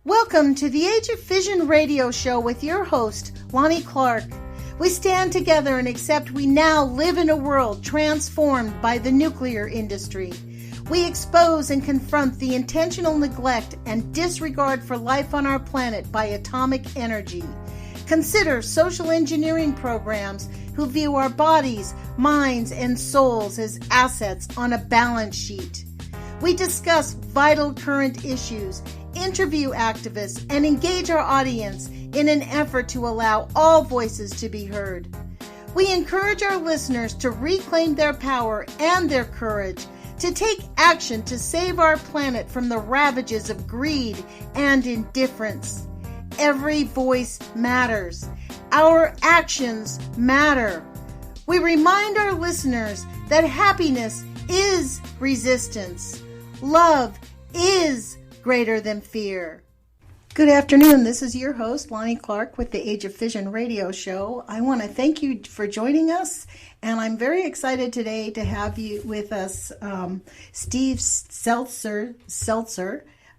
Welcome to the Age of Fission radio show with your host, Lonnie Clark. We stand together and accept we now live in a world transformed by the nuclear industry. We expose and confront the intentional neglect and disregard for life on our planet by atomic energy. Consider social engineering programs who view our bodies, minds, and souls as assets on a balance sheet. We discuss vital current issues, interview activists, and engage our audience in an effort to allow all voices to be heard. We encourage our listeners to reclaim their power and their courage to take action to save our planet from the ravages of greed and indifference. Every voice matters. Our actions matter. We remind our listeners that happiness is resistance. Love is greater than fear. Good afternoon. This is your host, Lonnie Clark, with the Age of Fission radio show. I want to thank you for joining us, and I'm very excited today to have you with us, Steve Zeltzer,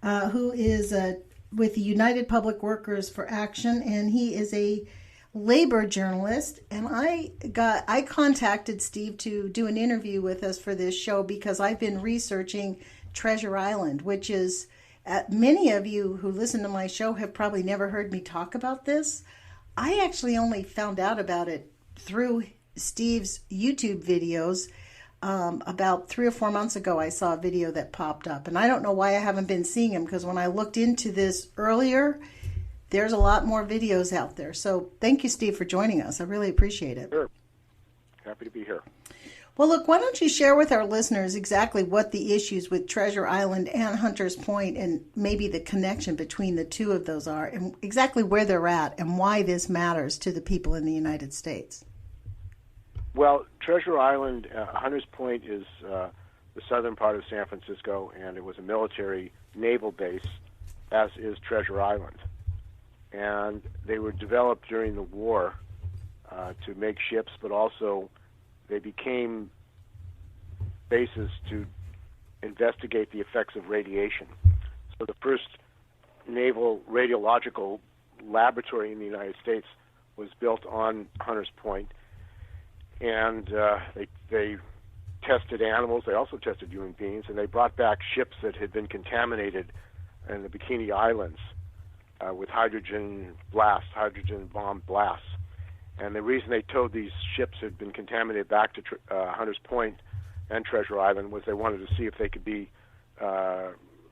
who is with the United Public Workers for Action, and he is a labor journalist. And I contacted Steve to do an interview with us for this show because I've been researching Treasure Island, which is many of you who listen to my show have probably never heard me talk about this. I actually only found out about it through Steve's YouTube videos. About 3 or 4 months ago, I saw a video that popped up, and I don't know why I haven't been seeing him, because when I looked into this earlier, there's a lot more videos out there. So thank you, Steve, for joining us. I really appreciate it. Sure. Happy to be here. Well, look, why don't you share with our listeners exactly what the issues with Treasure Island and Hunters Point, and maybe the connection between the two of those are, and exactly where they're at, and why this matters to the people in the United States. Well, Treasure Island, Hunters Point is the southern part of San Francisco, and it was a military naval base, as is Treasure Island. And they were developed during the war to make ships, but also they became bases to investigate the effects of radiation. So the first naval radiological laboratory in the United States was built on Hunters Point, and they tested animals. They also tested human beings, and they brought back ships that had been contaminated in the Bikini Islands with hydrogen bomb blasts. And the reason they towed these ships had been contaminated back to Hunters Point and Treasure Island was they wanted to see if they could be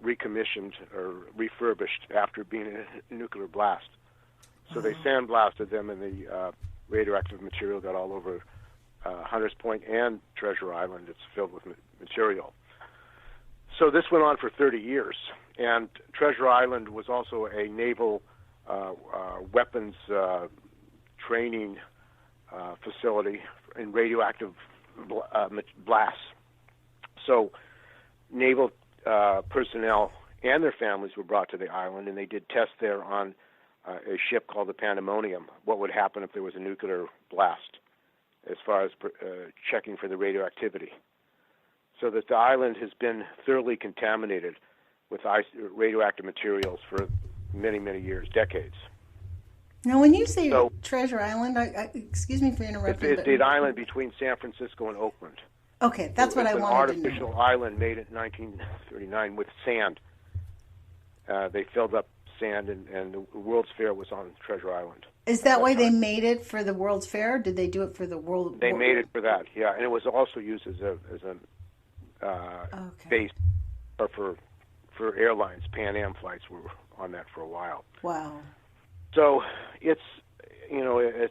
recommissioned or refurbished after being in a nuclear blast. So they sandblasted them, and the radioactive material got all over Hunters Point and Treasure Island. It's filled with material. So this went on for 30 years. And Treasure Island was also a naval weapons training facility in radioactive blasts. So naval personnel and their families were brought to the island, and they did tests there on a ship called the Pandemonium, what would happen if there was a nuclear blast, as far as checking for the radioactivity. So that the island has been thoroughly contaminated with radioactive materials for many, many years, decades. Now, when you say Treasure Island, excuse me for interrupting. It's the island between San Francisco and Oakland. Okay, that's what I wanted to know. It's an artificial island made in 1939 with sand. They filled up sand, and the World's Fair was on Treasure Island. Is that why they made it for the World's Fair? Or did they do it for the World? They made it for that, yeah, and it was also used as a base for airlines. Pan Am flights were on that for a while. Wow. So it's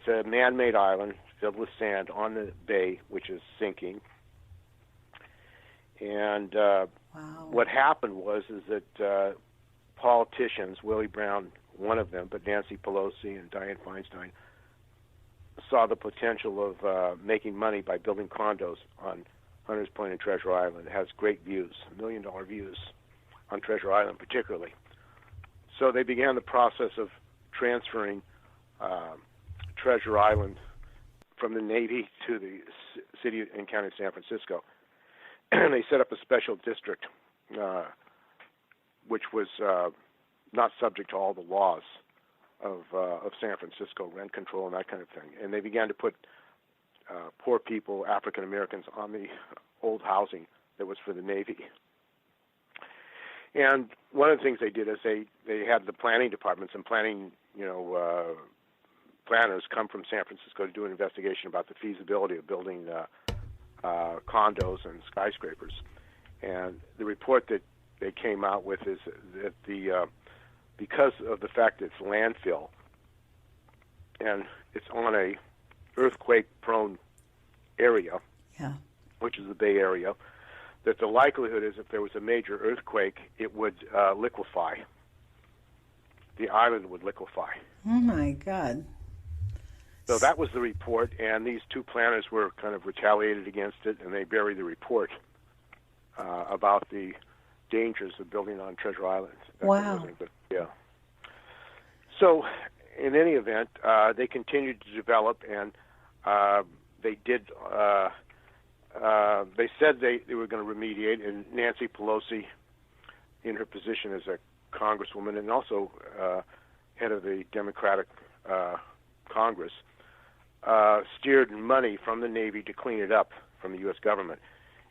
a man-made island filled with sand on the bay, which is sinking. And what happened was that politicians, Willie Brown, one of them, but Nancy Pelosi and Dianne Feinstein, saw the potential of making money by building condos on Hunters Point and Treasure Island. It has great views, $1 million views on Treasure Island particularly. So they began the process of transferring Treasure Island from the Navy to the city and county of San Francisco. And they set up a special district, which was not subject to all the laws of San Francisco, rent control and that kind of thing. And they began to put poor people, African Americans, on the old housing that was for the Navy. And one of the things they did is they had the planning departments and planning, planners come from San Francisco to do an investigation about the feasibility of building condos and skyscrapers. And the report that they came out with is that because of the fact that it's landfill and it's on a earthquake-prone area, which is the Bay Area, that the likelihood is if there was a major earthquake, it would liquefy. The island would liquefy. Oh, my God. So that was the report, and these two planners were kind of retaliated against it, and they buried the report about the dangers of building on Treasure Island. Wow. Yeah. So, in any event, they continued to develop, and they did. They said they were going to remediate, and Nancy Pelosi, in her position as a congresswoman and also head of the Democratic Congress, steered money from the Navy to clean it up from the U.S. government,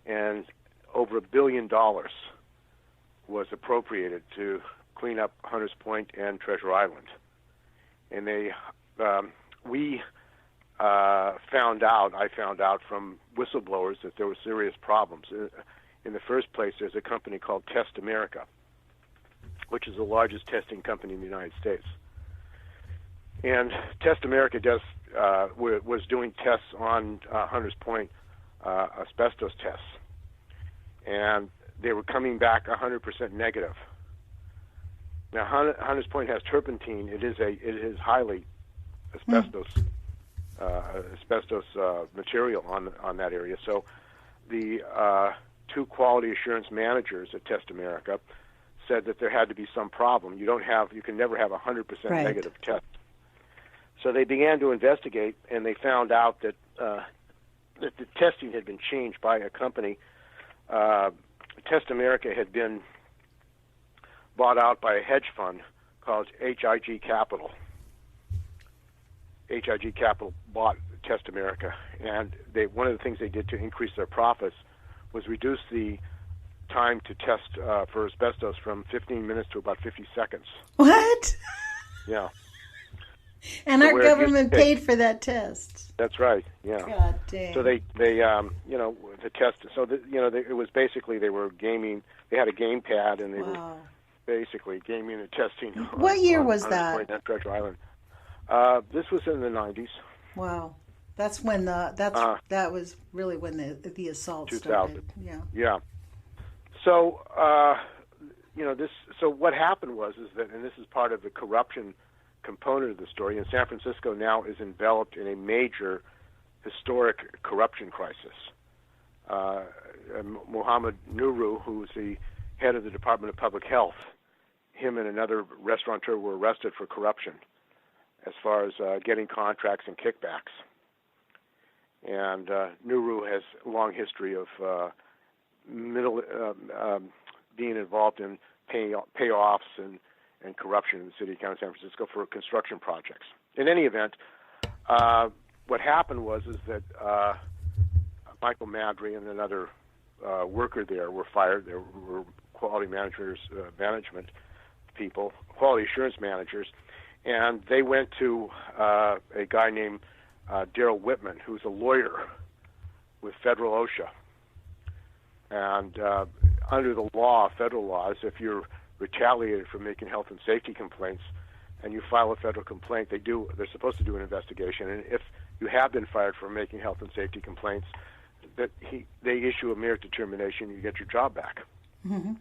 and over $1 billion was appropriated to clean up Hunters Point and Treasure Island. And I found out from whistleblowers that there were serious problems. In the first place, there's a company called Test America, which is the largest testing company in the United States. And Test America was doing tests on Hunters Point, asbestos tests, and they were coming back 100% negative. Now, Hunters Point has turpentine. It is highly asbestos material on that area. So the two quality assurance managers at Test America said that there had to be some problem. You can never have 100% negative test. So they began to investigate, and they found out that the testing had been changed by a company. Test America had been bought out by a hedge fund called HIG Capital. HIG Capital bought Test America, and one of the things they did to increase their profits was reduce the time to test for asbestos from 15 minutes to about 50 seconds. What? Yeah. And our government paid for that test. That's right. Yeah. God damn. So they the test. So it was basically they were gaming. They had a game pad, and they were basically gaming and testing. What year was that? On Treasure Island. This was in the 90s. Wow. That's when that was really when the assault 2000. started. Yeah. Yeah. So this. So what happened was that, and this is part of the corruption component of the story, and San Francisco now is enveloped in a major historic corruption crisis. Mohammed Nuru, who was the head of the Department of Public Health, him and another restaurateur were arrested for corruption as far as getting contracts and kickbacks. And Nuru has a long history of being involved in payoffs and corruption in the city, county of San Francisco for construction projects. In any event, what happened was that Michael Madry and another worker there were fired. There were quality management people, quality assurance managers, and they went to a guy named Darrell Whitman, who's a lawyer with federal OSHA. And under the law, federal laws, if you're retaliated for making health and safety complaints and you file a federal complaint, they're supposed to do an investigation. And if you have been fired for making health and safety complaints, they issue a mere determination, you get your job back. Mm-hmm.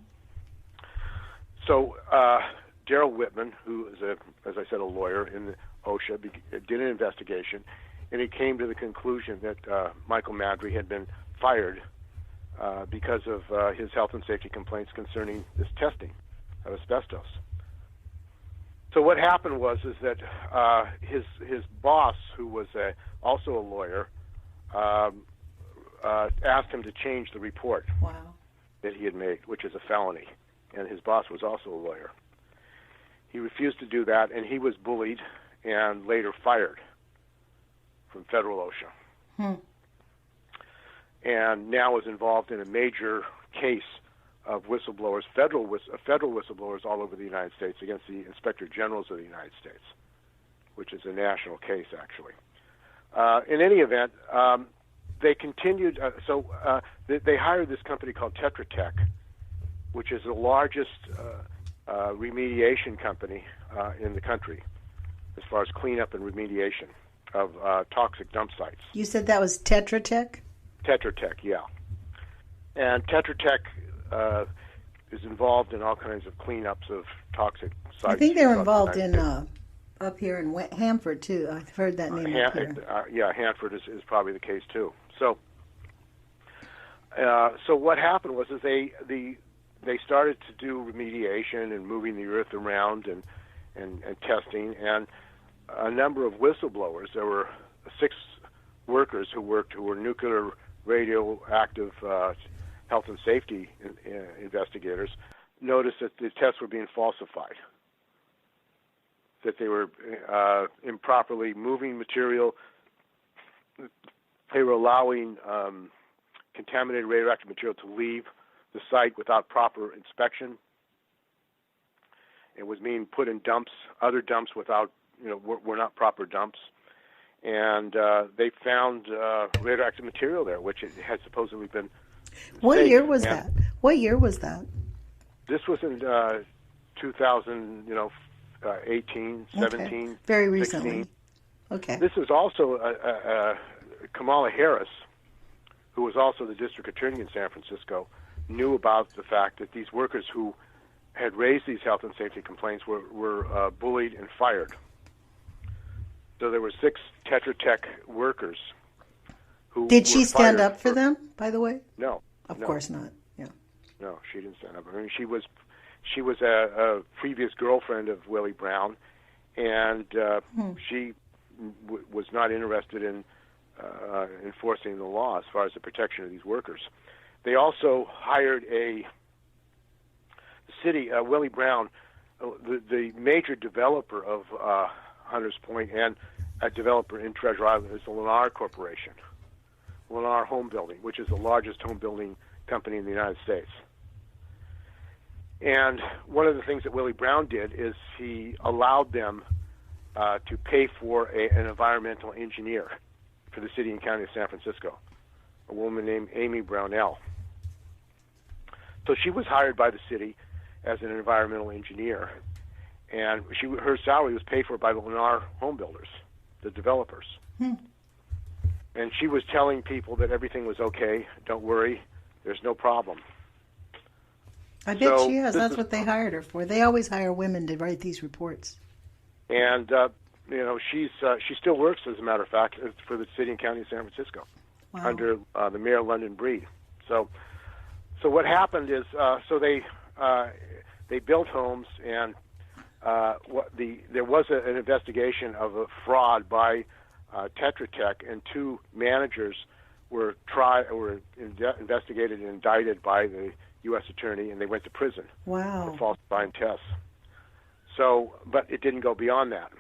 So Darrell Whitman, who is, as I said, a lawyer in the OSHA, did an investigation, and he came to the conclusion that Michael Madry had been fired because of his health and safety complaints concerning this testing of asbestos. So what happened was that his boss, who was also a lawyer, asked him to change the report that he had made, which is a felony, and his boss was also a lawyer. He refused to do that, and he was bullied and later fired from federal OSHA. And now is involved in a major case of whistleblowers, federal whistleblowers all over the United States against the Inspector Generals of the United States, which is a national case, actually. In any event, they continued, they hired this company called Tetra Tech, which is the largest remediation company in the country as far as cleanup and remediation of toxic dump sites. You said that was Tetra Tech? Tetra Tech, yeah. And Tetra Tech is involved in all kinds of cleanups of toxic sites. I think they're involved in up here in Hanford, too. I've heard that name up here. Yeah, Hanford is probably the case, too. So what happened was they started to do remediation and moving the earth around and testing, and a number of whistleblowers. There were 6 workers who were nuclear radioactive health and safety investigators, noticed that the tests were being falsified, that they were improperly moving material. They were allowing contaminated radioactive material to leave the site without proper inspection. It was being put in dumps, other dumps without, were not proper dumps. And they found radioactive material there, which it had supposedly been. What year was that? What year was that? This was in 2018, 17, very recently. 16. Okay. This is also Kamala Harris, who was also the district attorney in San Francisco, knew about the fact that these workers who had raised these health and safety complaints were bullied and fired. So there were 6 Tetra Tech workers who Did she stand up for them, by the way? No. Of course not. Yeah. No, she didn't stand up. I mean, she was a previous girlfriend of Willie Brown, and she was not interested in enforcing the law as far as the protection of these workers. They also hired the city, Willie Brown, the major developer of Hunters Point and a developer in Treasure Island is the Lennar Corporation, Lennar Home Building, which is the largest home building company in the United States. And one of the things that Willie Brown did is he allowed them to pay for an environmental engineer for the city and county of San Francisco, a woman named Amy Brownell. So she was hired by the city as an environmental engineer, and her salary was paid for by the Lennar home builders, the developers. And she was telling people that everything was okay, don't worry, there's no problem. I bet she is. That's what they hired her for. They always hire women to write these reports. And, she still works, as a matter of fact, for the city and county of San Francisco under the Mayor London Breed. So what happened is, they built homes, and there was an investigation of a fraud by Tetra Tech, and 2 managers were investigated and indicted by the U.S. attorney, and they went to prison for falsifying tests. So, but it didn't go beyond that.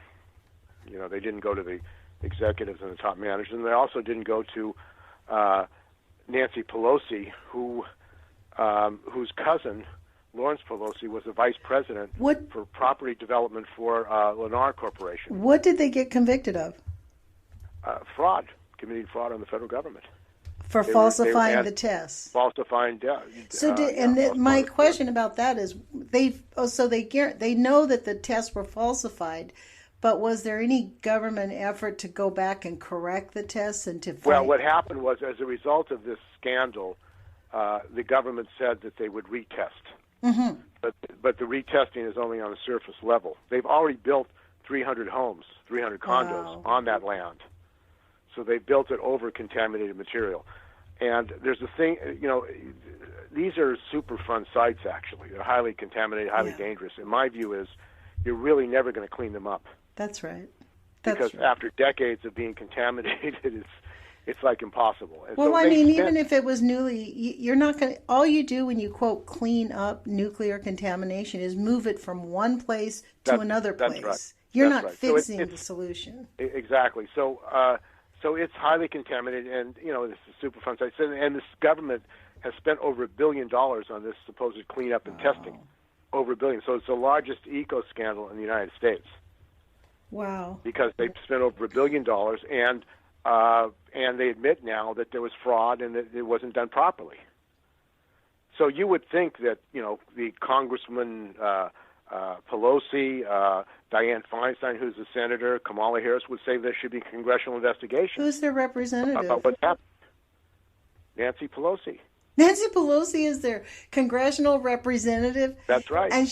They didn't go to the executives and the top managers, and they also didn't go to Nancy Pelosi, whose cousin, Lawrence Pelosi, was the vice president for property development for Lennar Corporation. What did they get convicted of? Fraud, committing fraud on the federal government. For falsifying the tests. Falsifying. My question about that is, they know that the tests were falsified, but was there any government effort to go back and correct the tests and to? Well, what happened was, as a result of this scandal, the government said that they would retest. Mm-hmm. But the retesting is only on a surface level. They've already built 300 homes, 300 condos on that land. So they built it over contaminated material. And there's a thing, these are super fun sites, actually. They're highly contaminated, highly dangerous. And my view is you're really never going to clean them up. That's right. Because after decades of being contaminated, it's like impossible. And Well, so I mean, even if it was you're not going to, all you do when you, quote, clean up nuclear contamination is move it from one place to another place. That's right. You're that's not right. fixing So the solution. Exactly. So it's highly contaminated, and, this is Superfund sites. And this government has spent over $1 billion on this supposed cleanup and testing. Over $1 billion. So it's the largest eco scandal in the United States. Wow. Because they've spent over $1 billion, and they admit now that there was fraud and that it wasn't done properly. So you would think that, the Congressman Pelosi, Dianne Feinstein, who's a senator, Kamala Harris, would say there should be congressional investigation. Who's their representative? About what's happened. Nancy Pelosi. Nancy Pelosi is their congressional representative? That's right. And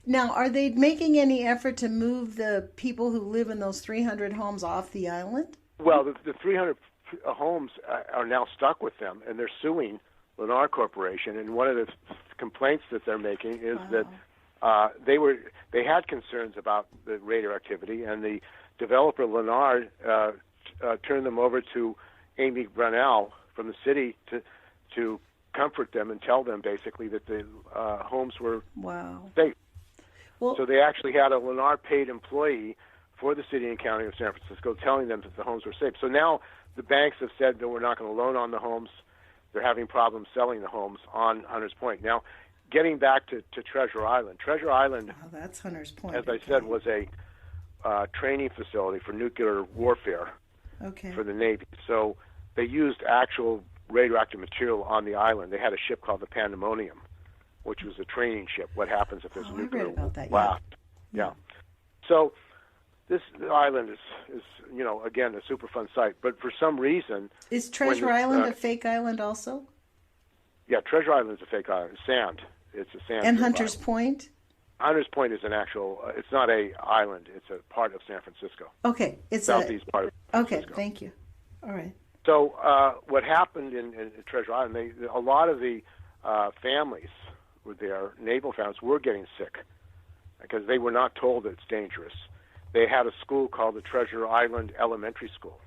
now, are they making any effort to move the people who live in those 300 homes off the island? Well, the 300 homes are now stuck with them, and they're suing Lennar Corporation. And one of the complaints that they're making is that they had concerns about the radioactivity, and the developer Lennar turned them over to Amy Brunell from the city to comfort them and tell them basically that the homes were safe. Well, so they actually had a Lennar paid employee for the city and county of San Francisco telling them that the homes were safe. So now the banks have said that we're not going to loan on the homes. They're having problems selling the homes on Hunters Point. Now, getting back to Treasure Island. Treasure Island, that's Hunters Point. As I said, was a training facility for nuclear warfare for the Navy. So they used actual radioactive material on the island. They had a ship called the Pandemonium, which was a training ship. What happens if there's a nuclear blast? Yeah. So this island is again, a Superfund site. But for some reason... Is Treasure Island a fake island also? Yeah, Treasure Island is a fake island. Sand. It's a sand. And Hunters Point? Hunters Point is an actual... it's not a island. It's a part of San Francisco. Okay. It's southeast part of San Francisco. Okay, thank you. All right. So what happened in Treasure Island, a lot of the families with their naval families were getting sick because they were not told that it's dangerous. They had a school called the Treasure Island Elementary School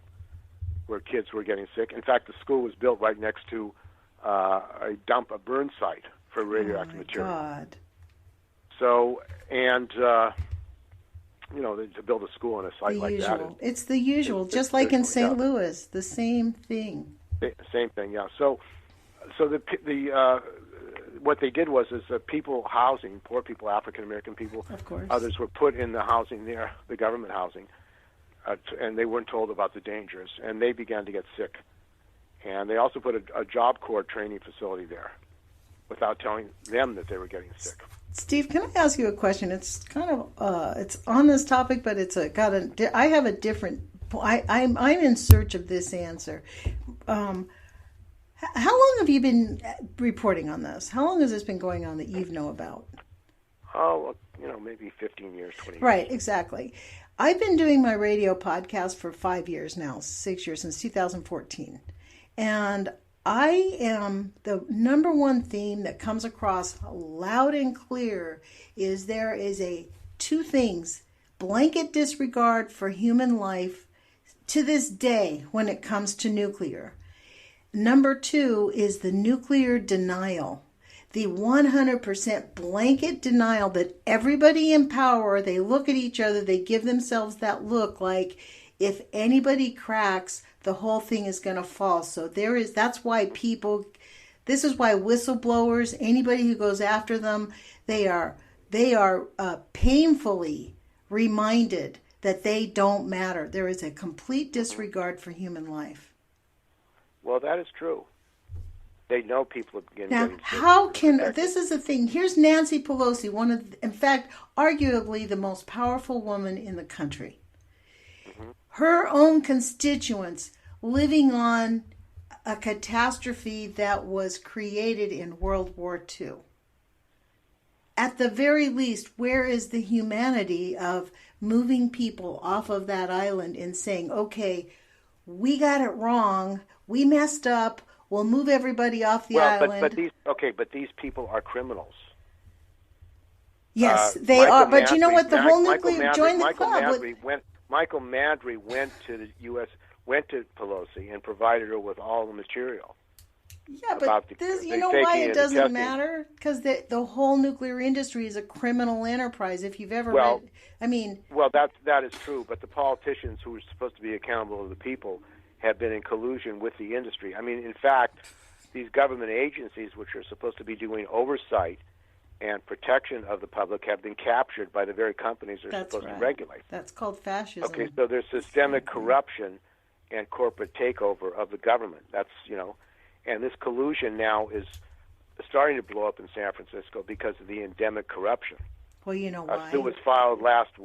where kids were getting sick. In fact, the school was built right next to a burn site for radioactive material. God. So, and... to build a school on a site like that. It's the usual, just like in St. Louis, the same thing. Same thing, yeah. So the what they did was people housing, poor people, African American people, of course, others were put in the housing there, the government housing, and they weren't told about the dangers, and they began to get sick. And they also put a Job Corps training facility there, without telling them that they were getting sick. Steve, can I ask you a question? It's kind of it's on this topic, but I have a different. I'm in search of this answer. How long have you been reporting on this? How long has this been going on that you know about? Oh, maybe 15 years, 20 years. Right, exactly. I've been doing my radio podcast for 5 years now, 6 years, since 2014, and I am the number one theme that comes across loud and clear is there is two things: blanket disregard for human life to this day when it comes to nuclear. Number two is the nuclear denial, the 100% blanket denial that everybody in power, they look at each other, they give themselves that look like if anybody cracks, the whole thing is going to fall. So that's why this is why whistleblowers, anybody who goes after them, they are painfully reminded that they don't matter. There is a complete disregard for human life. Well, that is true. They know people are getting Now, how can, this is the thing, here's Nancy Pelosi, in fact, arguably the most powerful woman in the country. Her own constituents living on a catastrophe that was created in World War II. At the very least, where is the humanity of moving people off of that island and saying, okay, we got it wrong, we messed up, we'll move everybody off the island. But these people are criminals. Yes, they are. But you know what? The whole nuclear join the club. Michael Madry went to the U.S. went to Pelosi and provided her with all the material. Yeah, but you know why it doesn't matter? Because the whole nuclear industry is a criminal enterprise. If you've ever read, Well, that is true, but the politicians who are supposed to be accountable to the people have been in collusion with the industry. I mean, in fact, these government agencies, which are supposed to be doing oversight and protection of the public, have been captured by the very companies they're supposed to regulate. That's called fascism. Okay, so there's systemic corruption and corporate takeover of the government. That's, and this collusion now is starting to blow up in San Francisco because of the endemic corruption. Well, you know why? A suit was filed last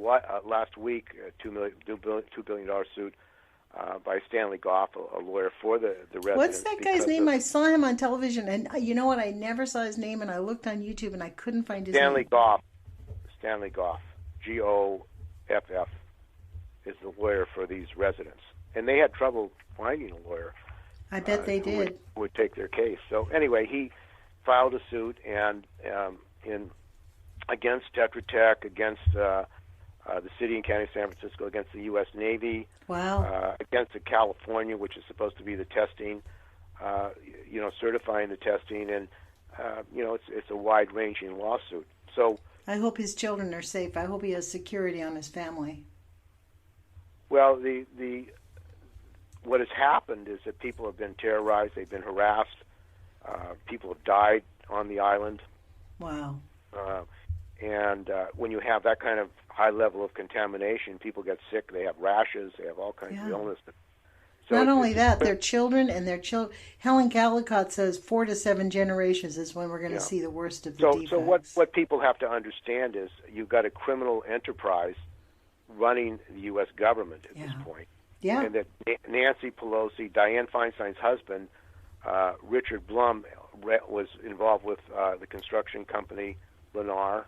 week, a $2 billion suit by Stanley Goff, a lawyer for the residents. What's that guy's name? I saw him on television, and you know what? I never saw his name, and I looked on YouTube, and I couldn't find his name. Stanley Goff, Goff, is the lawyer for these residents. And they had trouble finding a lawyer. I bet they did. Who would take their case. So anyway, he filed a suit and against Tetra Tech, against the city and county of San Francisco, against the U.S. Navy, against the California, which is supposed to be the testing, certifying the testing, and it's a wide-ranging lawsuit. So I hope his children are safe. I hope he has security on his family. Well, what has happened is that people have been terrorized, they've been harassed, people have died on the island. Wow. And when you have that kind of high level of contamination, people get sick, they have rashes, they have all kinds of illness. So Not only that, their children and their children. Helen Caldicott says 4 to 7 generations is when we're going to see the worst of the defects. So what people have to understand is you've got a criminal enterprise running the U.S. government at this point. Yeah. And that Nancy Pelosi, Dianne Feinstein's husband, Richard Blum, was involved with the construction company Lennar.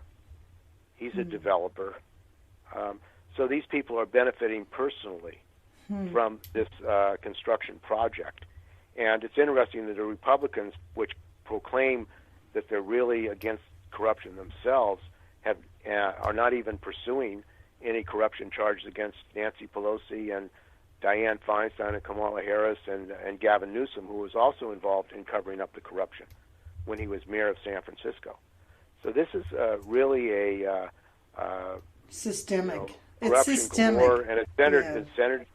He's a developer. So these people are benefiting personally from this construction project. And it's interesting that the Republicans, which proclaim that they're really against corruption themselves, are not even pursuing any corruption charges against Nancy Pelosi and Dianne Feinstein and Kamala Harris and Gavin Newsom, who was also involved in covering up the corruption when he was mayor of San Francisco. So this is really a systemic. Corruption it's systemic, galore, and it's centered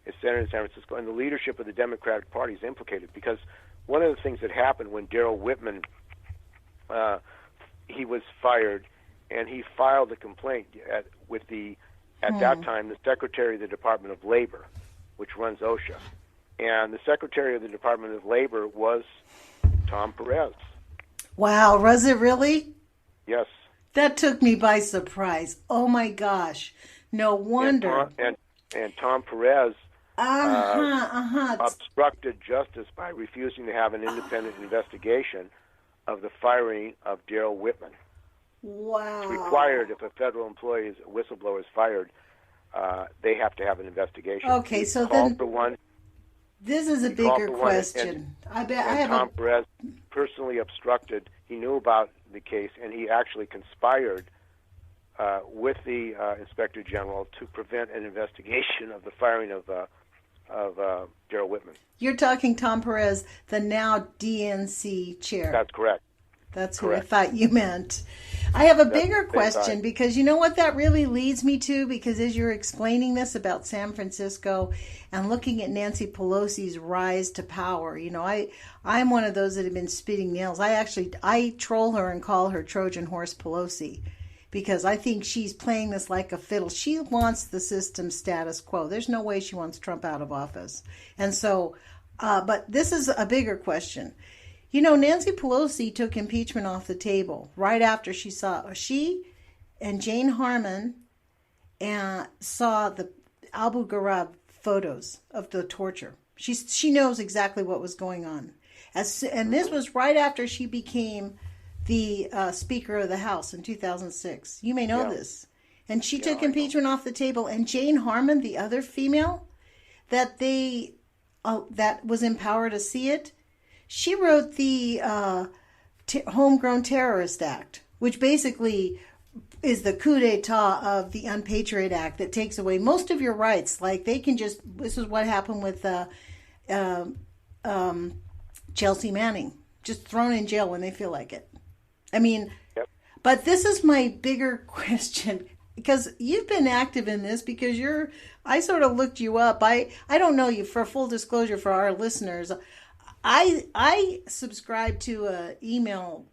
in San Francisco, and the leadership of the Democratic Party is implicated because one of the things that happened when Darrell Whitman he was fired, and he filed a complaint at that time the Secretary of the Department of Labor, which runs OSHA, and the Secretary of the Department of Labor was Tom Perez. Wow, was it really? Yes. That took me by surprise. Oh my gosh! No wonder. And Tom Perez obstructed justice by refusing to have an independent investigation of the firing of Darrell Whitman. Wow. It's required if a federal employee a whistleblower is fired, they have to have an investigation. Okay, so then this is a bigger question. Tom Perez personally obstructed. He knew about the case, and he actually conspired with the Inspector General to prevent an investigation of the firing of Darrell Whitman. You're talking Tom Perez, the now DNC chair. That's correct. That's who I thought you meant. I have a bigger question because you know what that really leads me to? Because as you're explaining this about San Francisco and looking at Nancy Pelosi's rise to power, I'm one of those that have been spitting nails. I troll her and call her Trojan Horse Pelosi because I think she's playing this like a fiddle. She wants the system status quo. There's no way she wants Trump out of office. And so, but this is a bigger question. Nancy Pelosi took impeachment off the table right after she and Jane Harman saw the Abu Ghraib photos of the torture. She knows exactly what was going on. And this was right after she became the Speaker of the House in 2006. You may know this. And she took impeachment off the table. And Jane Harman, the other female that that was in power to see it, she wrote the Homegrown Terrorist Act, which basically is the coup d'etat of the Unpatriot Act that takes away most of your rights. Like they can just, this is what happened with Chelsea Manning, just thrown in jail when they feel like it. I mean, Yep. But this is my bigger question, because you've been active in this, because I sort of looked you up. I don't know you, for full disclosure for our listeners. I subscribe to a email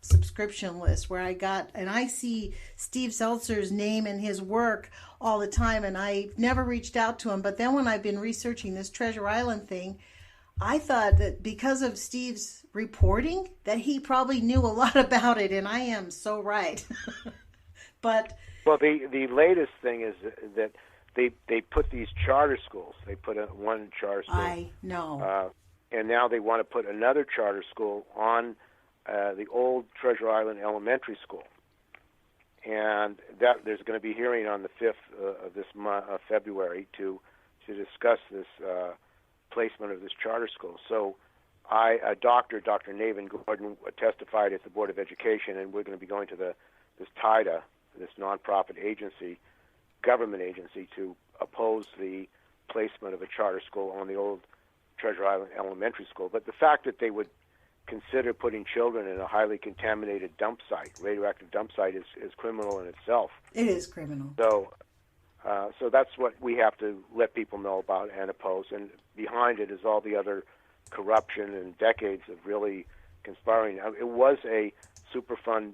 subscription list where I see Steve Zeltzer's name and his work all the time, and I've never reached out to him. But then when I've been researching this Treasure Island thing, I thought that because of Steve's reporting that he probably knew a lot about it, and I am so right. But well, the latest thing is that they put these charter schools. They put one charter school. I know. And now they want to put another charter school on the old Treasure Island Elementary School. And that there's going to be a hearing on the 5th of this month, February, to discuss this placement of this charter school. So Dr. Navin Gordon testified at the Board of Education, and we're going to be going to this TIDA, this nonprofit agency, government agency, to oppose the placement of a charter school on the old Treasure Island Elementary School. But the fact that they would consider putting children in a highly contaminated dump site, radioactive dump site, is criminal in itself. It is criminal. So that's what we have to let people know about and oppose. And behind it is all the other corruption and decades of really conspiring. It was a Superfund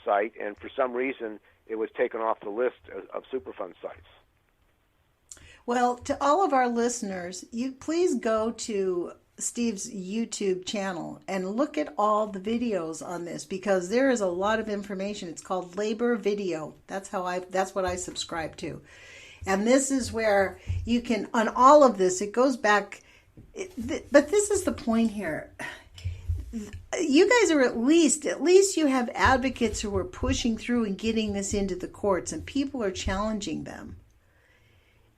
site, and for some reason it was taken off the list of Superfund sites. Well, to all of our listeners, you please go to Steve's YouTube channel and look at all the videos on this, because there is a lot of information. It's called laborvideo. That's what I subscribe to. And this is where you can, on all of this, it goes back, but this is the point here. You guys are at least you have advocates who are pushing through and getting this into the courts, and people are challenging them.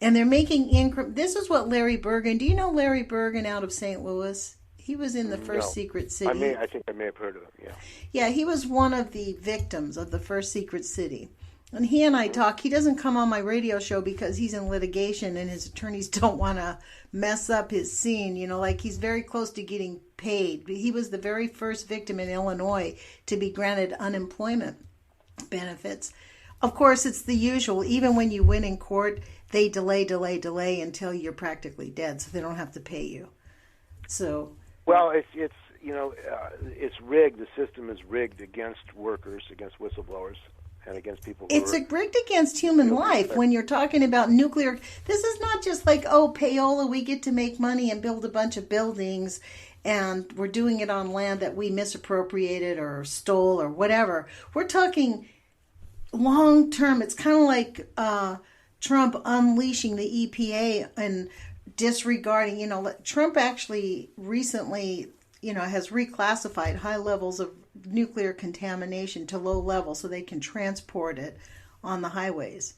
And they're making this is what Larry Bergen, do you know Larry Bergen out of St. Louis? He was in the First Secret City. I think I may have heard of him, yeah. Yeah, he was one of the victims of the First Secret City. And he and I talk. He doesn't come on my radio show because he's in litigation and his attorneys don't want to mess up his scene. You know, like he's very close to getting paid. He was the very first victim in Illinois to be granted unemployment benefits. Of course, it's the usual. Even when you win in court, they delay until you're practically dead, so they don't have to pay you. So, well, it's rigged. The system is rigged against workers, against whistleblowers, and against people. It's rigged against human life. When you're talking about nuclear, this is not just like, oh, payola, we get to make money and build a bunch of buildings, and we're doing it on land that we misappropriated or stole or whatever. We're talking long term. It's kind of like Trump unleashing the EPA and disregarding, Trump actually recently, has reclassified high levels of nuclear contamination to low level so they can transport it on the highways.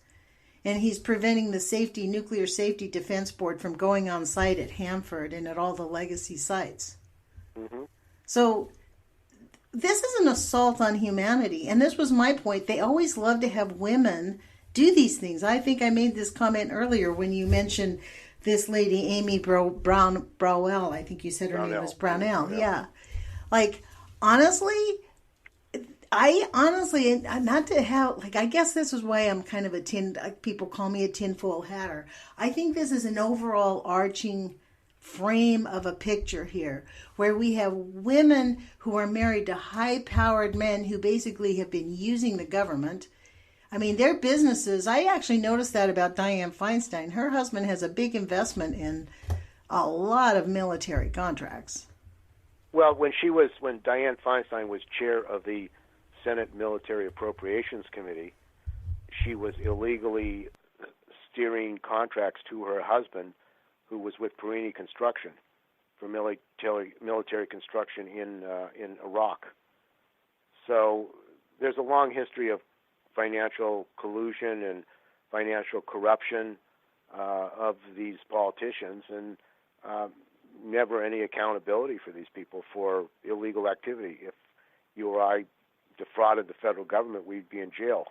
And he's preventing the Nuclear Safety Defense Board from going on site at Hanford and at all the legacy sites. Mm-hmm. So this is an assault on humanity. And this was my point. They always love to have women do these things. I think I made this comment earlier when you mentioned this lady, Amy Browell. I think you said her name was Brownell. Yeah. Like, honestly, not to have, like, I guess this is why I'm kind of people call me a tinfoil hatter. I think this is an overall arching frame of a picture here where we have women who are married to high-powered men who basically have been using the government. I mean, their businesses, I actually noticed that about Dianne Feinstein. Her husband has a big investment in a lot of military contracts. Well, when Dianne Feinstein was chair of the Senate Military Appropriations Committee, she was illegally steering contracts to her husband, who was with Perini Construction, for military construction in Iraq. So there's a long history of financial collusion and financial corruption of these politicians, and never any accountability for these people for illegal activity. If you or I defrauded the federal government, we'd be in jail.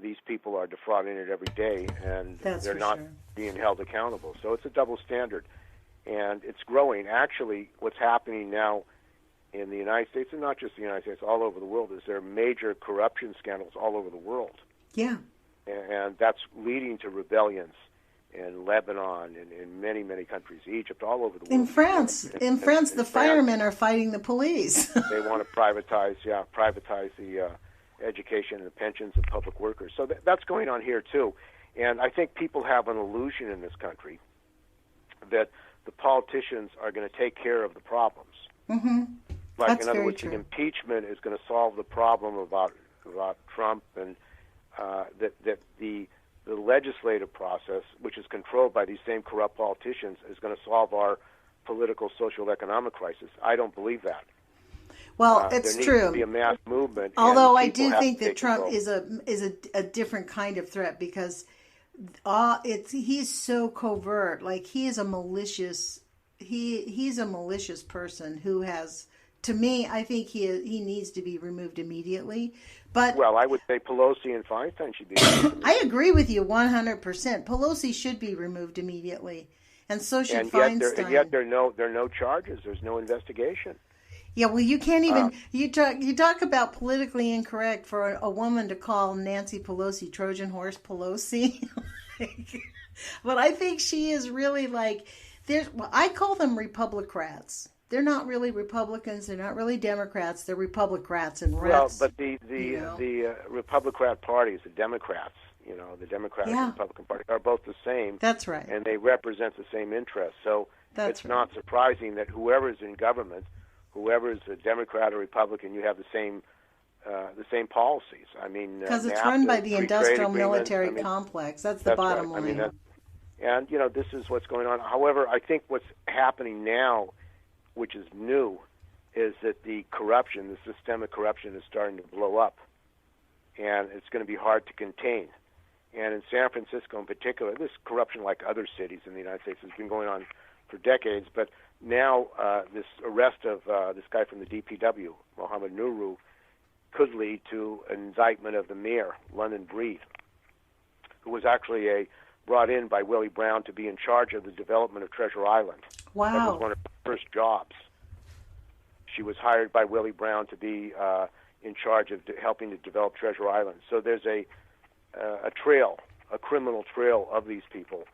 These people are defrauding it every day, and they're not being held accountable. So it's a double standard, and it's growing. Actually, what's happening now in the United States, and not just the United States, all over the world, is there are major corruption scandals all over the world. Yeah. And that's leading to rebellions in Lebanon and in many, many countries, Egypt, all over the world. In France, the firemen are fighting the police. They want to privatize the education and the pensions of public workers. So that's going on here too. And I think people have an illusion in this country that the politicians are going to take care of the problems. Mm-hmm. Like, that's in other very words, true. the impeachment is going to solve the problem about Trump, and that the legislative process, which is controlled by these same corrupt politicians, is going to solve our political, social, economic crisis. I don't believe that. Well, it's there true. needs to be a mass movement. Although I do think that Trump is a different kind of threat, because he's so covert. Like, he is a malicious he's a malicious person who has. To me, I think he needs to be removed immediately. But well, I would say Pelosi and Feinstein should be removed. I agree with you 100%. Pelosi should be removed immediately, and so should Feinstein. And yet there are no charges. There's no investigation. Yeah, well, you can't even you talk about politically incorrect for a woman to call Nancy Pelosi Trojan horse Pelosi. But I think she is really like I call them Republicrats. They're not really Republicans. They're not really Democrats. They're Republicrats and rats. Well, but the Republican parties, the Democrats, the Democratic and Republican Party are both the same. That's right. And they represent the same interests. So it's not surprising that whoever is in government, whoever is a Democrat or Republican, you have the same policies. I mean, because it's run by the industrial military complex. That's the bottom line. I mean, this is what's going on. However, I think what's happening now, which is new, is that the systemic corruption is starting to blow up, and it's going to be hard to contain. And in San Francisco in particular, this corruption, like other cities in the United States, has been going on for decades, but now this arrest of this guy from the DPW, Mohammed Nuru, could lead to an indictment of the mayor, London Breed, who was actually brought in by Willie Brown to be in charge of the development of Treasure Island. Wow. That was one of her first jobs. She was hired by Willie Brown to be in charge of helping to develop Treasure Island. So there's a criminal trail of these people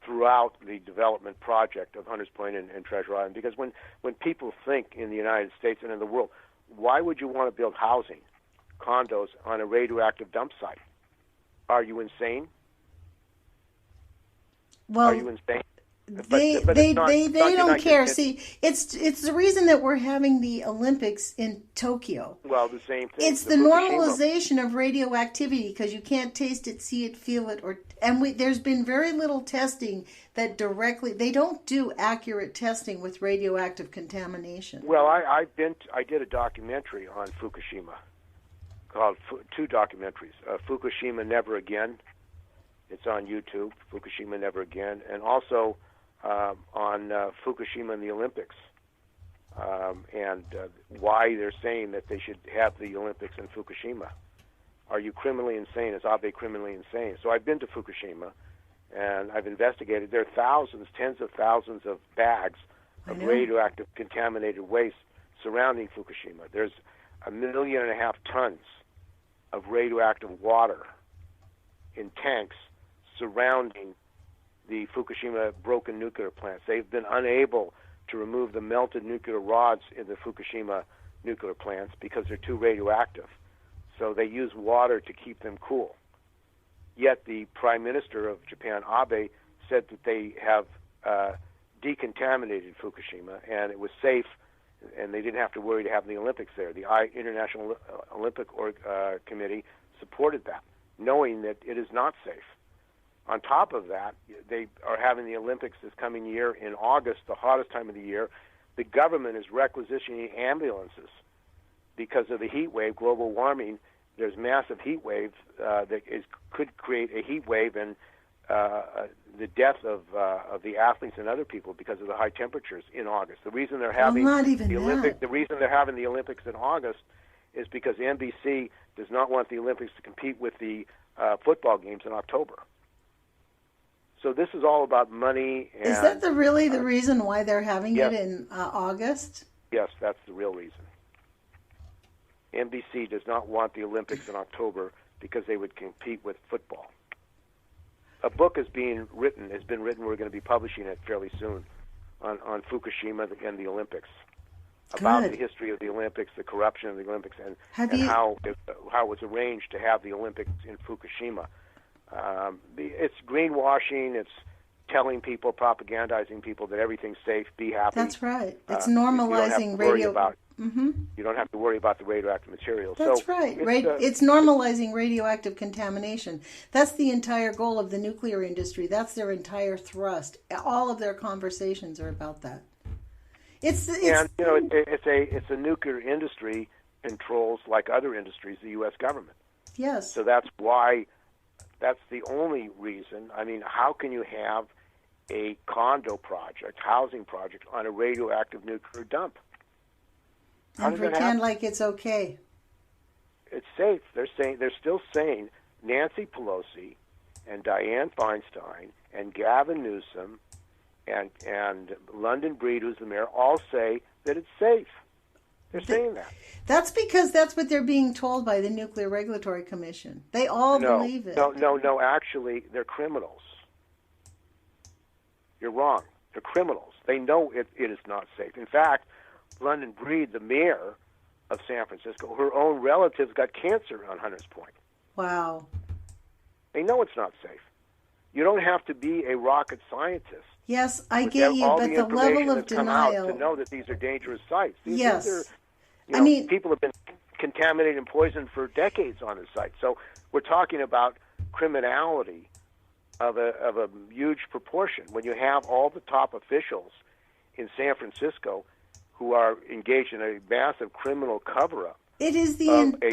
throughout the development project of Hunters Point and Treasure Island. Because when people think in the United States and in the world, why would you want to build housing, condos, on a radioactive dump site? Are you insane? Well, are you insane? They don't care. See, it's the reason that we're having the Olympics in Tokyo. Well, the same thing. It's the normalization of radioactivity, because you can't taste it, see it, feel it, there's been very little testing that directly. They don't do accurate testing with radioactive contamination. Well, I did a documentary on Fukushima called two documentaries. Fukushima Never Again. It's on YouTube. Fukushima Never Again, and also on Fukushima and the Olympics, and why they're saying that they should have the Olympics in Fukushima. Are you criminally insane? Is Abe criminally insane? So I've been to Fukushima, and I've investigated. There are thousands, tens of thousands of bags of radioactive contaminated waste surrounding Fukushima. There's 1.5 million tons of radioactive water in tanks surrounding the Fukushima broken nuclear plants. They've been unable to remove the melted nuclear rods in the Fukushima nuclear plants because they're too radioactive. So they use water to keep them cool. Yet the Prime Minister of Japan, Abe, said that they have decontaminated Fukushima and it was safe and they didn't have to worry to have the Olympics there. The International Olympic Committee supported that, knowing that it is not safe. On top of that, they are having the Olympics this coming year in August, the hottest time of the year. The government is requisitioning ambulances because of the heat wave, global warming. There's massive heat waves that could create a heat wave and the death of the athletes and other people because of the high temperatures in August. The reason they're having the reason they're having the Olympics in August is because NBC does not want the Olympics to compete with the football games in October. So this is all about money. And, is that the reason why they're having it in August? Yes, that's the real reason. NBC does not want the Olympics in October because they would compete with football. A book has been written. We're going to be publishing it fairly soon on Fukushima and the Olympics. About the history of the Olympics, the corruption of the Olympics, and how it was arranged to have the Olympics in Fukushima. It's greenwashing. It's telling people, propagandizing people that everything's safe, be happy. That's right. It's normalizing radio. You don't have to worry about the radioactive materials. That's right. It's normalizing radioactive contamination. That's the entire goal of the nuclear industry. That's their entire thrust. All of their conversations are about that. It's a nuclear industry controls, like other industries, the U.S. government. Yes. So that's why. That's the only reason. I mean, how can you have a condo project, housing project, on a radioactive nuclear dump? And pretend like it's okay. It's safe. They're still saying Nancy Pelosi and Dianne Feinstein and Gavin Newsom and London Breed, who's the mayor, all say that it's safe. They're saying that. That's because that's what they're being told by the Nuclear Regulatory Commission. They all believe it. No. Actually, they're criminals. You're wrong. They're criminals. They know it is not safe. In fact, London Breed, the mayor of San Francisco, her own relatives got cancer on Hunters Point. Wow. They know it's not safe. You don't have to be a rocket scientist. Yes, I get you, but the level of denial to know that these are dangerous sites. These are, people have been contaminated and poisoned for decades on this site. So we're talking about criminality of a huge proportion. When you have all the top officials in San Francisco who are engaged in a massive criminal cover-up a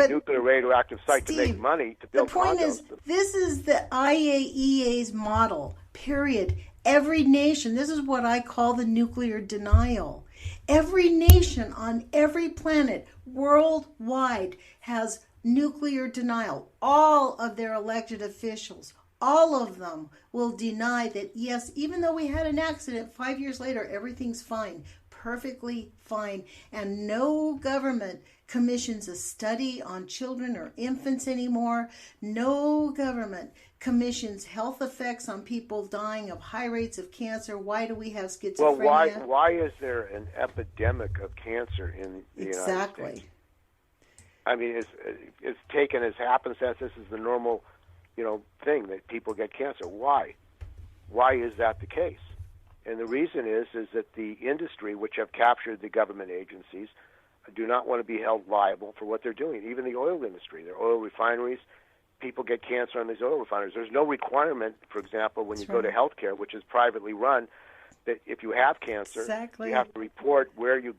nuclear radioactive site, Steve, to make money to build condos. The point is, this is the IAEA's model, period. Every nation, this is what I call the nuclear denial. Every nation on every planet worldwide has nuclear denial. All of their elected officials, all of them will deny that, yes, even though we had an accident, 5 years later, everything's fine, perfectly fine. And no government commissions a study on children or infants anymore. No government commissions health effects on people dying of high rates of cancer. Why do we have schizophrenia? Well, why is there an epidemic of cancer in the United States? I mean, it's taken as happenstance. This is the normal, thing that people get cancer. Why? Why is that the case? And the reason is that the industry, which have captured the government agencies, do not want to be held liable for what they're doing. Even the oil industry, their oil refineries, people get cancer on these oil refineries. There's no requirement, for example, when you go to healthcare, which is privately run, that if you have cancer, you have to report where you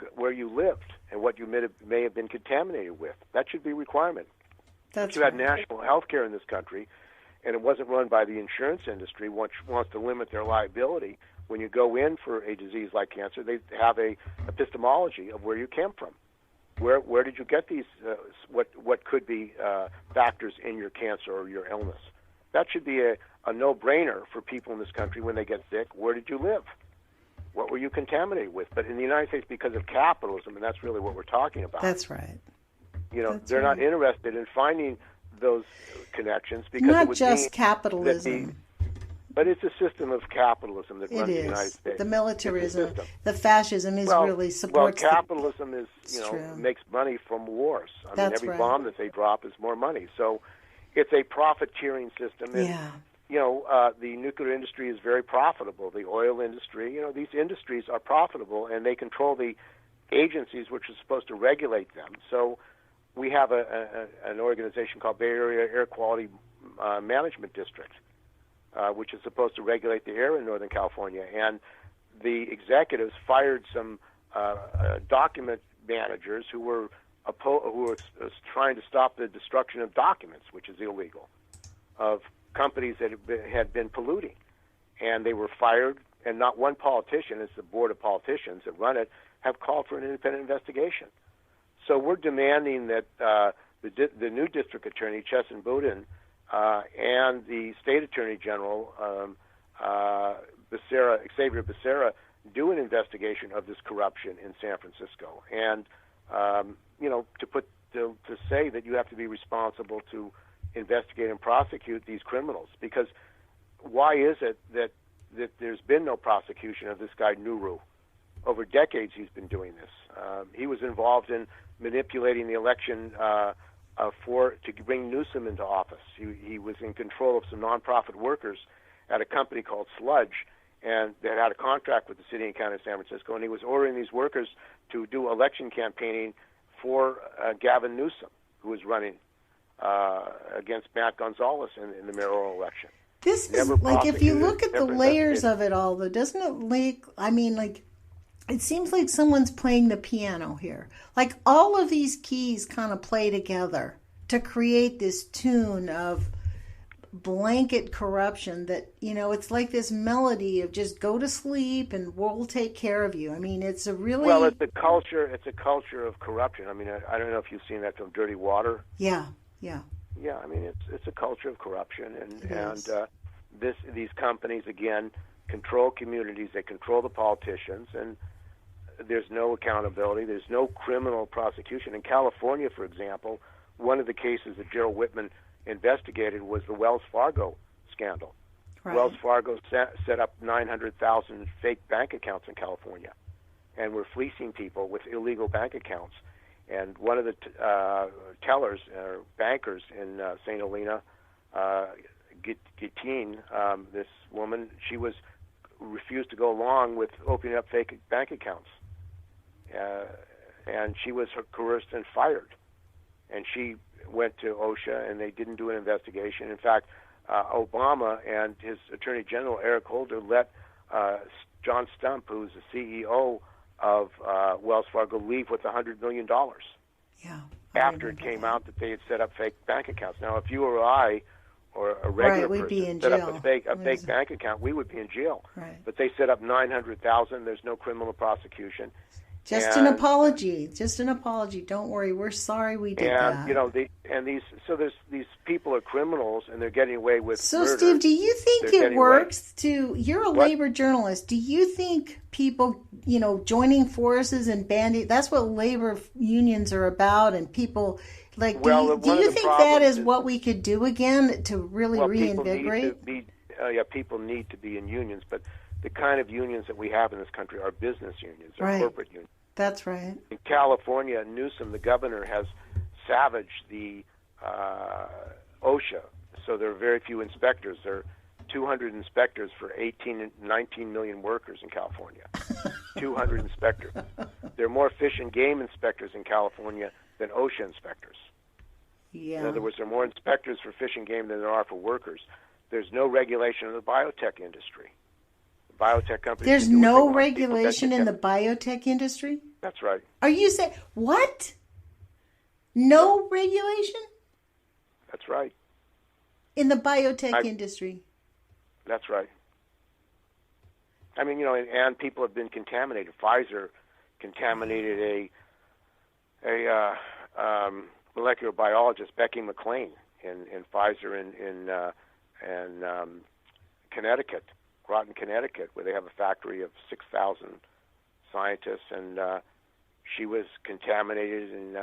lived and what you may have been contaminated with. That should be a requirement. If you had national health care in this country, and it wasn't run by the insurance industry, which wants to limit their liability, when you go in for a disease like cancer, they have a epistemology of where you came from. Where did you get these, what could be factors in your cancer or your illness? That should be a no-brainer for people in this country when they get sick. Where did you live? What were you contaminated with? But in the United States, because of capitalism, and that's really what we're talking about. That's right. They're not interested in finding those connections because not it would just mean capitalism. But it's a system of capitalism that runs the United States. The militarism, the fascism really supports. Well, capitalism is makes money from wars. I mean, every bomb that they drop is more money. So it's a profiteering system. And, the nuclear industry is very profitable. The oil industry, these industries are profitable, and they control the agencies which are supposed to regulate them. So we have an organization called Bay Area Air Quality Management District, which is supposed to regulate the air in Northern California. And the executives fired some document managers who were trying to stop the destruction of documents, which is illegal, of companies that had been polluting, and they were fired. And not one politician, it's the board of politicians that run it, have called for an independent investigation. So we're demanding that the new district attorney, Chesson Boudin, and the state attorney general, Xavier Becerra, do an investigation of this corruption in San Francisco. And, to say that you have to be responsible to investigate and prosecute these criminals. Because why is it that there's been no prosecution of this guy, Nuru? Over decades he's been doing this. He was involved in manipulating the election to bring Newsom into office. He was in control of some nonprofit workers at a company called Sludge, and they had a contract with the city and county of San Francisco, and he was ordering these workers to do election campaigning for Gavin Newsom, who was running against Matt Gonzalez in the mayoral election. This is like, if you look at the layers of it all, though, doesn't it it seems like someone's playing the piano here. Like all of these keys kind of play together to create this tune of blanket corruption that, it's like this melody of just go to sleep and we'll take care of you. I mean, it's a really... Well, it's a culture of corruption. I mean, I don't know if you've seen that film Dirty Water. Yeah. Yeah, I mean, it's a culture of corruption, and these companies, again, control communities. They control the politicians, and there's no accountability. There's no criminal prosecution. In California, for example, one of the cases that Gerald Whitman investigated was the Wells Fargo scandal. Right. Wells Fargo set up 900,000 fake bank accounts in California, and were fleecing people with illegal bank accounts. And one of the tellers, or bankers in St. Helena, Gittine, this woman, she refused to go along with opening up fake bank accounts. And she was coerced and fired. And she went to OSHA, and they didn't do an investigation. In fact, Obama and his Attorney General, Eric Holder, let John Stump, who's the CEO of Wells Fargo, leave with $100 million. Yeah. After it came out that they had set up fake bank accounts. Now, if you or I, or a regular person, set up a fake bank account, we would be in jail. Right. But they set up 900,000. There's no criminal prosecution. Just an apology. Don't worry. We're sorry we did that. These people are criminals, and they're getting away with So, murder. Steve, do you think it works you're a labor journalist. Do you think people, joining forces and banding, that's what labor unions are about, and people, do you think that is what we could do again to really reinvigorate? People need to be in unions, but the kind of unions that we have in this country are business unions, or corporate unions. That's right. In California, Newsom, the governor, has savaged the OSHA, so there are very few inspectors. There are 200 inspectors for 19 million workers in California. 200 inspectors. There are more fish and game inspectors in California than OSHA inspectors. Yeah. In other words, there are more inspectors for fish and game than there are for workers. There's no regulation of the biotech industry. Biotech companies. There's no regulation in the biotech industry? That's right. Are you saying, what? No regulation? That's right. In the biotech industry? That's right. I mean, and people have been contaminated. Pfizer contaminated a molecular biologist, Becky McLean, in Pfizer in Connecticut. Groton, Connecticut, where they have a factory of 6,000 scientists, and she was contaminated, and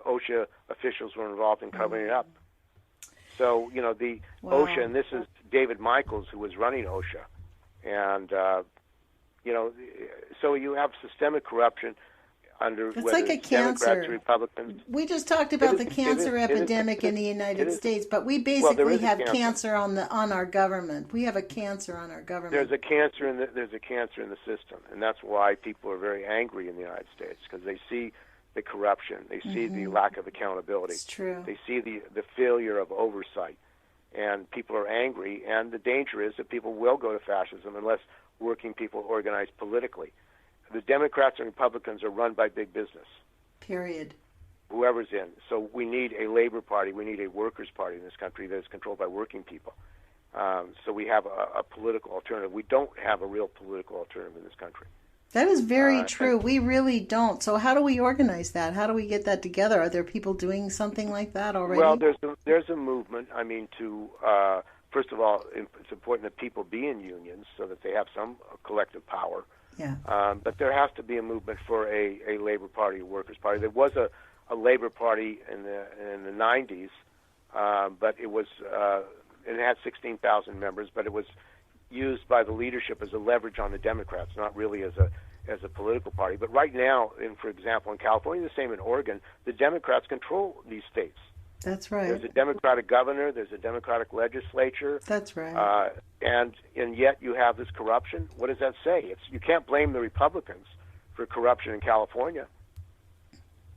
OSHA officials were involved in covering it up. So, the OSHA, and this is David Michaels, who was running OSHA, and, so you have systemic corruption under it's like a cancer. Democrats, Republicans. We just talked about the cancer epidemic in the United States, but we basically have cancer on our government. We have a cancer on our government. There's a cancer in the system, and that's why people are very angry in the United States, because they see the corruption, they see the lack of accountability. It's true. They see the failure of oversight, and people are angry. And the danger is that people will go to fascism unless working people organize politically. The Democrats and Republicans are run by big business. Period. whoever's in. So we need a labor party. We need a workers' party in this country that is controlled by working people. So we have a political alternative. We don't have a real political alternative in this country. That is very true. We really don't. So how do we organize that? How do we get that together? Are there people doing something like that already? Well, there's a movement. I mean, first of all, it's important that people be in unions so that they have some collective power. Yeah. But there has to be a movement for a labor party, a workers' party. There was a labor party in the 90s, but it was it had 16,000 members, but it was used by the leadership as a leverage on the Democrats, not really as a political party. But right now, for example, in California, the same in Oregon, the Democrats control these states. That's right. There's a Democratic governor. There's a Democratic legislature. That's right. And yet you have this corruption. What does that say? You can't blame the Republicans for corruption in California.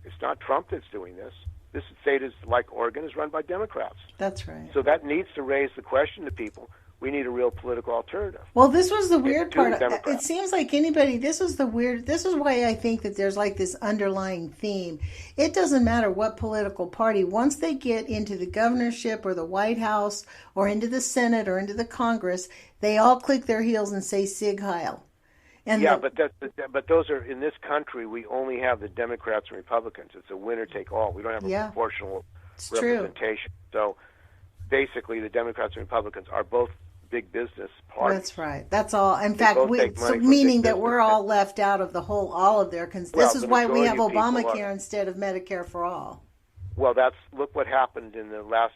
It's not Trump that's doing this. This state is, like Oregon, is run by Democrats. That's right. So that needs to raise the question to people. We need a real political alternative. Well, this was the weird part. It seems like this is why I think that there's like this underlying theme. It doesn't matter what political party, once they get into the governorship or the White House or into the Senate or into the Congress, they all click their heels and say Sig Heil. And but those are, in this country, we only have the Democrats and Republicans. It's a winner take all. We don't have a proportional representation. So basically, the Democrats and Republicans are both big business parties. That's right. That's all. In fact, meaning that we're all left out of all of their. This is why we have Obamacare instead of Medicare for all. Well, look what happened in the last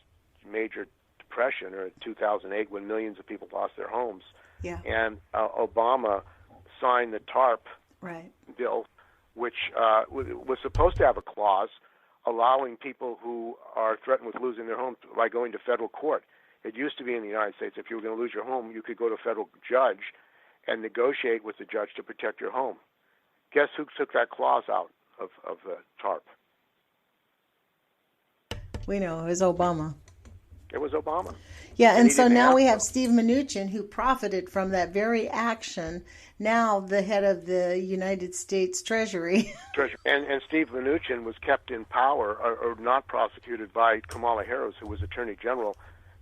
major depression, or 2008, when millions of people lost their homes. Yeah. And Obama signed the TARP bill, which was supposed to have a clause allowing people who are threatened with losing their homes by going to federal court. It used to be in the United States, if you were going to lose your home, you could go to a federal judge and negotiate with the judge to protect your home. Guess who took that clause out of the TARP? We know, it was Obama. It was Obama. Yeah, and so now we have Steve Mnuchin, who profited from that very action, now the head of the United States Treasury. And Steve Mnuchin was kept in power or not prosecuted by Kamala Harris, who was Attorney General,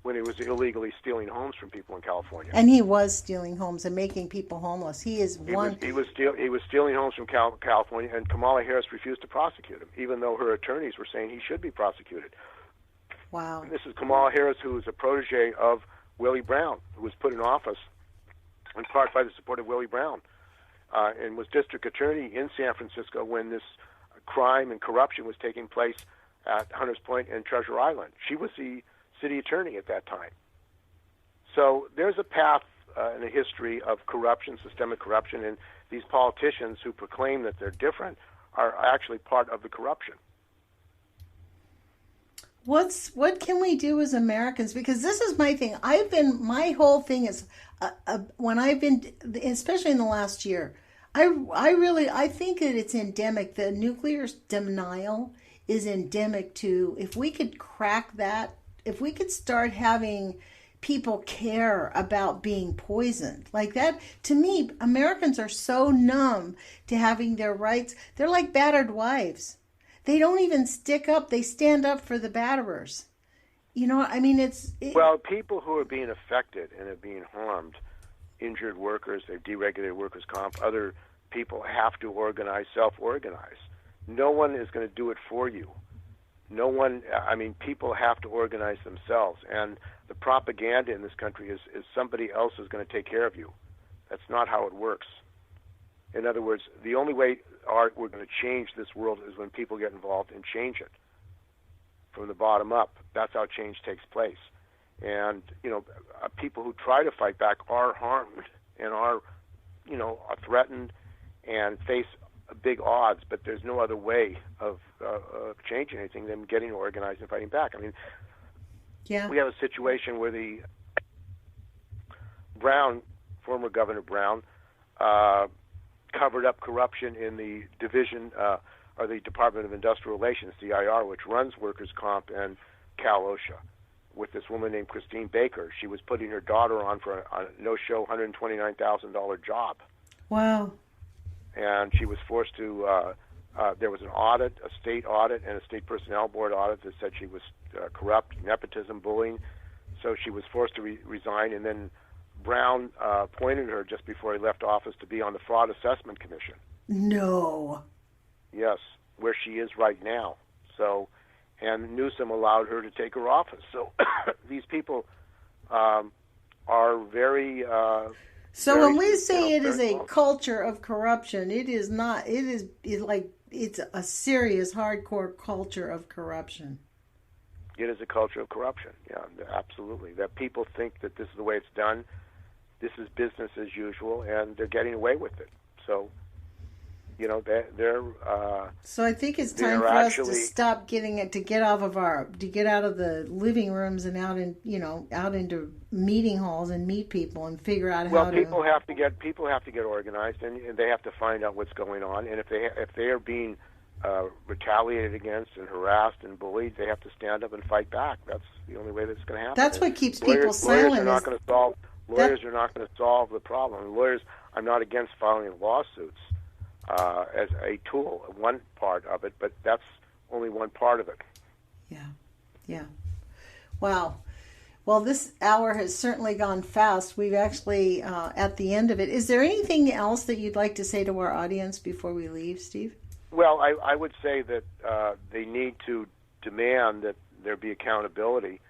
when he was illegally stealing homes from people in California. And he was stealing homes and making people homeless. He was stealing homes from California, and Kamala Harris refused to prosecute him, even though her attorneys were saying he should be prosecuted. Wow. And this is Kamala Harris, who is a protege of Willie Brown, who was put in office in part by the support of Willie Brown, and was district attorney in San Francisco when this crime and corruption was taking place at Hunters Point and Treasure Island. She was the city attorney at that time. So there's a path and a history of corruption, systemic corruption, and these politicians who proclaim that they're different are actually part of the corruption. What can we do as Americans? Because this is my thing. My whole thing is when I've been, especially in the last year, I think that it's endemic. The nuclear denial is endemic to, if we could crack that, if we could start having people care about being poisoned like that. To me, Americans are so numb to having their rights. They're like battered wives. They don't even stick up. They stand up for the batterers. You know, I mean, well, people who are being affected and are being harmed, injured workers, they've deregulated workers' comp, other people have to organize, self-organize. No one is going to do it for you. People have to organize themselves. And the propaganda in this country is somebody else is going to take care of you. That's not how it works. In other words, the only way we're going to change this world is when people get involved and change it from the bottom up. That's how change takes place. And, people who try to fight back are harmed and are threatened and face big odds, but there's no other way of changing anything than getting organized and fighting back. I mean, we have a situation where the former Governor Brown, covered up corruption in the division or the Department of Industrial Relations, DIR, which runs workers' comp and Cal OSHA, with this woman named Christine Baker. She was putting her daughter on for a no-show $129,000 job. Wow. And she was forced to there was an audit, a state audit, and a state personnel board audit that said she was corrupt, nepotism, bullying. So she was forced to resign, and then Brown appointed her just before he left office to be on the Fraud Assessment Commission. No. Yes, where she is right now. So, and Newsom allowed her to take her office. So these people are very... So when we say it is a culture of corruption, it is not. It's a serious, hardcore culture of corruption. It is a culture of corruption. Yeah, absolutely. That people think that this is the way it's done. This is business as usual, and they're getting away with it. So, they're. So I think it's time for us to stop to get out of the living rooms and out into meeting halls and meet people and figure out how to. People have to get organized, and they have to find out what's going on. And if they are being retaliated against and harassed and bullied, they have to stand up and fight back. That's the only way that's going to happen. That's what keeps people silent. Lawyers are not going to solve the problem. Lawyers, I'm not against filing lawsuits as a tool, one part of it, but that's only one part of it. Yeah. Wow. Well, this hour has certainly gone fast. We've actually at the end of it. Is there anything else that you'd like to say to our audience before we leave, Steve? Well, I would say that they need to demand that there be accountability,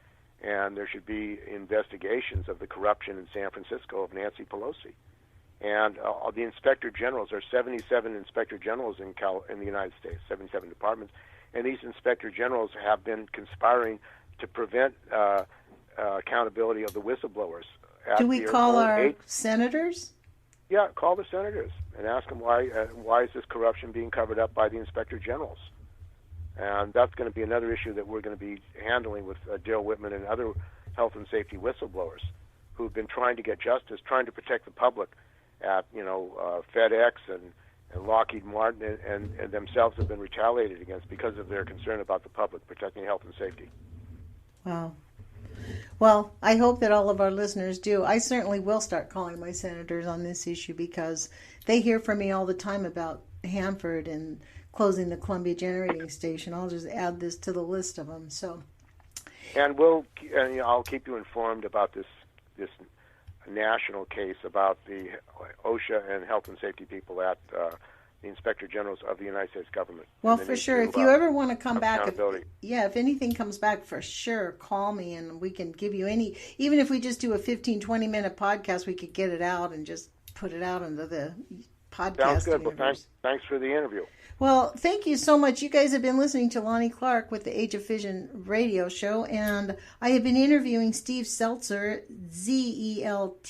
and there should be investigations of the corruption in San Francisco of Nancy Pelosi. And the inspector generals, there are 77 inspector generals in the United States, 77 departments, and these inspector generals have been conspiring to prevent accountability of the whistleblowers. Do we call our senators? Yeah, call the senators and ask them why is this corruption being covered up by the inspector generals? And that's going to be another issue that we're going to be handling with Dale Whitman and other health and safety whistleblowers who've been trying to get justice, trying to protect the public at FedEx and Lockheed Martin and themselves have been retaliated against because of their concern about the public, protecting health and safety. Wow. Well, I hope that all of our listeners do. I certainly will start calling my senators on this issue because they hear from me all the time about Hanford and closing the Columbia Generating Station. I'll just add this to the list of them. So, and I'll keep you informed about this national case about the OSHA and health and safety people at the Inspector Generals of the United States government. Well, for sure. If you ever want to come back, if anything comes back, for sure, call me and we can give you even if we just do a 15, 20-minute podcast, we could get it out and just put it out into the podcast. Sounds good. Well, thanks for the interview. Well, thank you so much. You guys have been listening to Lonnie Clark with the Age of Fission radio show, and I have been interviewing Steve Zeltzer, Zeltzer,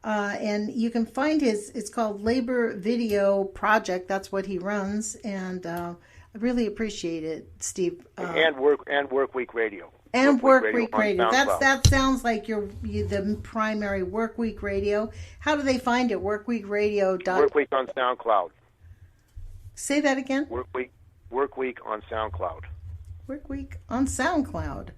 and you can find it's called LaborVideo Project. That's what he runs, and I really appreciate it, Steve. And WorkWeek-Radio. And WorkWeek-Radio. That sounds like the primary WorkWeek-Radio. How do they find it? WorkWeek-Radio. WorkWeek on SoundCloud. Say that again? WorkWeek on SoundCloud. WorkWeek on SoundCloud.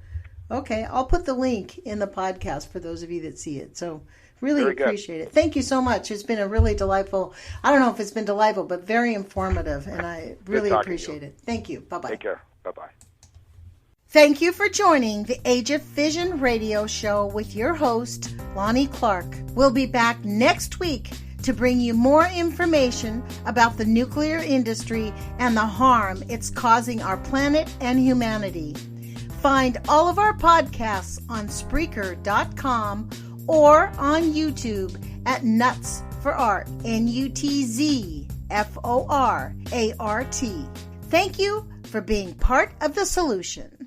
Okay, I'll put the link in the podcast for those of you that see it. So really appreciate it. Thank you so much. It's been a really delightful, I don't know if it's been delightful, but very informative, and I really appreciate it. Thank you. Bye-bye. Take care. Bye-bye. Thank you for joining the Age of Fission radio show with your host, Lonnie Clark. We'll be back next week to bring you more information about the nuclear industry and the harm it's causing our planet and humanity. Find all of our podcasts on Spreaker.com or on YouTube at nutzforart, nutzforart. Thank you for being part of the solution.